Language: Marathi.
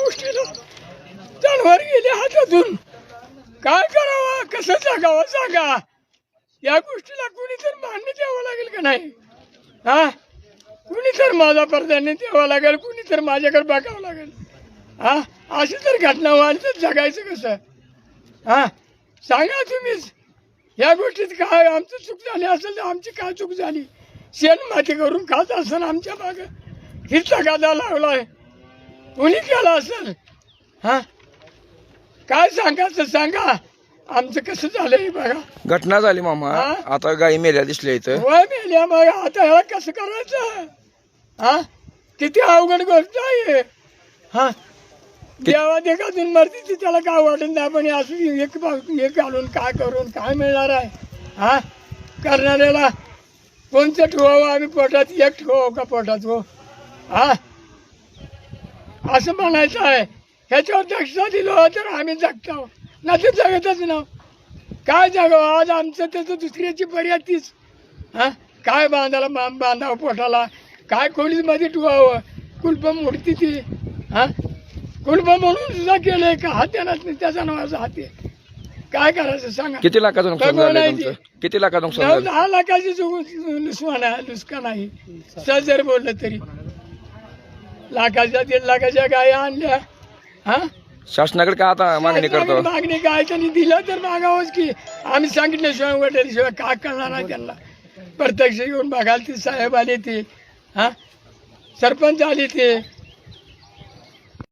गोष्टीला जनावर गेले हातातून, काय करावं, कसं जगावं सांगा. या गोष्टीला कुणी तर मान्य द्यावं लागेल का नाही? हा, कुणी तर माझा प्राधान्य द्यावं लागेल, कुणी तर माझ्याकडे बघावं लागेल. हा, अशी तर घटना व्हायला तर जगायचं कसं? हा, सांगा तुम्हीच. या गोष्टीत काय आमचं चूक झाली असेल तर आमची काय चूक झाली? शेण माती करून खात असेल आमच्या माग, ही तगादा लावलाय, कुणी केला असेल? हा, काय सांगायचं सांगा. आमचं कसं झालंय बघा. घटना झाली मामा, हा? आता गायी मेल्या दिसल्या इथं. वय मेल्या मग आता ह्याला कसं करायचं? हा, किती अवघड गोष्ट आहे. हा, देवा देखातून मरती ती, त्याला काय वाटत नाही. पण असं एक घालून काय करून काय मिळणार आहे? हा, करणाऱ्याला कोणतं ठेवावं आम्ही पोटात, एक ठेवावं का पोटात? हो, हा, असं म्हणायचं आहे. ह्याच्यावर दक्षता दिलं तर आम्ही जगतो, ना ते जगतच ना. काय जगावं आज आमचं त्याचं दुसऱ्याची पर्याय तीच. हा, काय बांधावं पोटाला, काय खोलीमध्ये ठेवावं, कुलप मोडती ती. हा, कुलप म्हणून सुद्धा केलंय का? हात्यानाच नाही, त्याचा नावाचा हाती. काय करायचं सांगा. किती लाखाचं नुकसान काय झालं बोलायचं? तुमचं? किती लाखाचं नुकसान झालं? 10 लाखाची नुसका नाही. सहज जर बोललं तरी लाखाच्या 1.5 लाखाच्या गाय आणल्या. हा, शासनाकडे काय आता मागणी करतो? मागणी काय त्यांनी दिलं तर मागावंच की. आम्ही सांगितल्याशिवाय वडिलांशिवाय काय करणार आहे त्यांना? प्रत्यक्ष येऊन बघायला ते साहेब आले ते, हा, सरपंच आले ते,